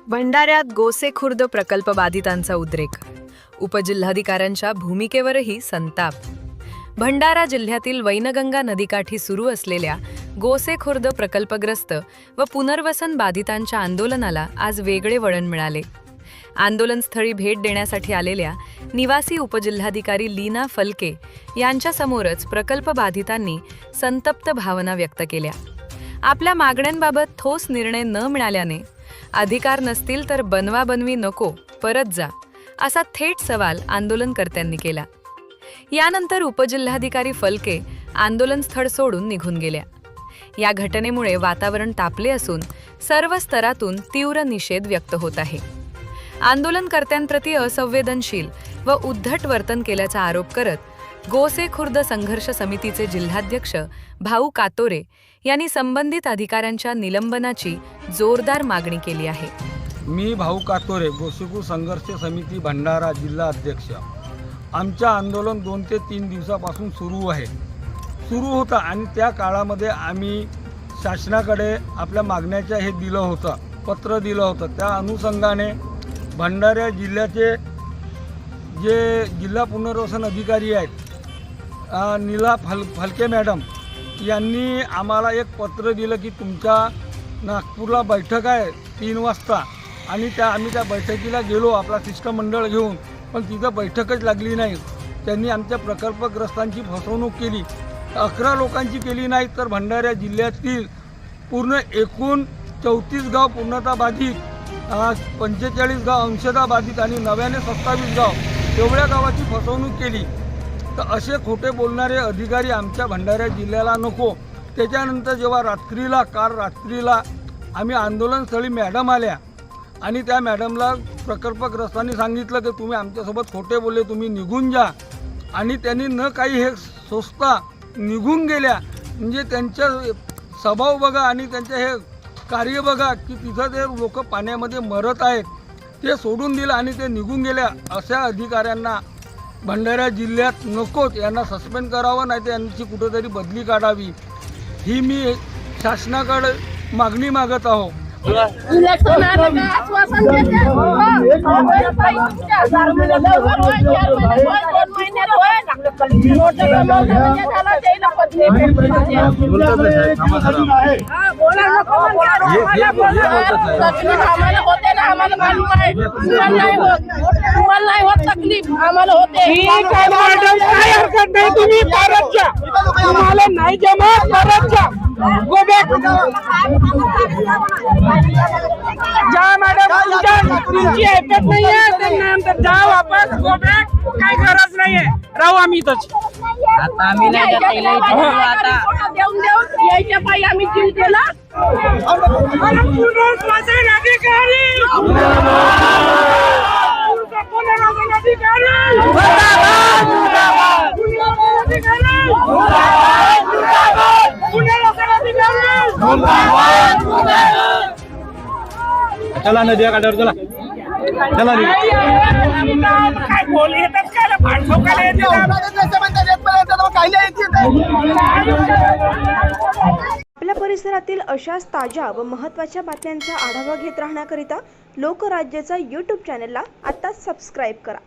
भंडाऱ्यात गोसेखुर्द प्रकल्प बाधितांचा उद्रेक, उपजिल्हाधिकाऱ्यांच्या भूमिकेवरही संताप। भंडारा जिल्ह्यातील वैनगंगा नदीकाठी सुरू असलेल्या गोसेखुर्द प्रकल्पग्रस्त व पुनर्वसन बाधितांच्या आंदोलनाला आज वेगळे वळण मिळाले। आंदोलनस्थळी भेट देण्यासाठी आलेल्या निवासी उपजिल्हाधिकारी लीना फलके यांच्यासमोरच प्रकल्प बाधितांनी संतप्त भावना व्यक्त केल्या। आपल्या मागण्यांबाबत ठोस निर्णय न मिळाल्याने अधिकार नसतील तर बनवाबनवी नको, परत जा, असा थेट सवाल आंदोलनकर्त्यांनी केला। यानंतर उपजिल्हाधिकारी फलके आंदोलनस्थळ सोडून निघून गेल्या। या घटनेमुळे वातावरण तापले असून सर्व स्तरातून तीव्र निषेध व्यक्त होत आहे। आंदोलनकर्त्यांप्रती असंवेदनशील व उद्धट वर्तन केल्याचा आरोप करत गोसेखुर्द संघर्ष समितीचे जिल्हाध्यक्ष भाऊ कातोरे यांनी संबंधित अधिकाऱ्यांच्या निलंबनाची जोरदार मागणी केली आहे। मी भाऊ कातोरे, गोसेखुर्द संघर्ष समिती भंडारा जिल्हा अध्यक्ष। आमचं आंदोलन 2 ते 3 दिवसापासून सुरू होतं आणि त्या काळामध्ये आम्ही शासनाकडे आपल्या मागण्याच्या हे दिलं होतं, पत्र दिलं होतं। त्या अनुषंगाने भंडारा जिल्ह्याचे जे जिल्हा पुनर्वसन अधिकारी आहेत नीला फलके मॅडम यांनी आम्हाला एक पत्र दिलं की तुमच्या नागपूरला बैठक आहे 3 वाजता आणि आम्ही त्या बैठकीला गेलो आपला शिष्टमंडळ घेऊन, पण तिथं बैठकच लागली नाही। त्यांनी आमच्या प्रकल्पग्रस्तांची फसवणूक केली। 11 लोकांची केली नाही तर भंडारा जिल्ह्यातील पूर्ण एकूण 34 गाव पूर्णतः बाधित, 45 गाव अंशतः बाधित आणि नव्याने 27 गाव एवढ्या गावाची फसवणूक केली। तर असे खोटे बोलणारे अधिकारी आमच्या भंडारा जिल्ह्याला नको। त्याच्यानंतर जेव्हा काल रात्रीला आम्ही आंदोलनस्थळी मॅडम आल्या आणि त्या मॅडमला प्रकल्पग्रस्तांनी सांगितलं की तुम्ही आमच्यासोबत खोटे बोलले, तुम्ही निघून जा, आणि त्यांनी न काही हे सोचता निघून गेल्या। म्हणजे त्यांचा स्वभाव बघा आणि त्यांचे हे कार्य बघा की तिथं ते लोक पाण्यामध्ये मरत आहेत, ते सोडून दिलं आणि ते निघून गेल्या। अशा अधिकाऱ्यांना भंडारा जिल्ह्यात नकोच, यांना सस्पेंड करावं, नाही तर यांची कुठेतरी बदली काढावी, ही मी शासनाकडे मागणी मागत आहो। नाही जमत परत जा, गो बॅक जा मॅडम, तुमची ऐकत नाहीये त्यानंतर जा वापस, गो बॅक, काही गरज नाहीये, राहू आम्ही इथंच। आता आम्ही नाही आता देऊन यायच्या पायी आम्ही जीव दिला। पुनर्वसन अधिकारी चला नदिया काढावर चला चला काय बोल येतात काय आपल्या परिसरातील अशाच ताज्या व महत्त्वाच्या बातम्यांचा आढावा घेत राहण्याकरिता लोकराज्याचा YouTube चॅनलला आता सबस्क्राईब करा।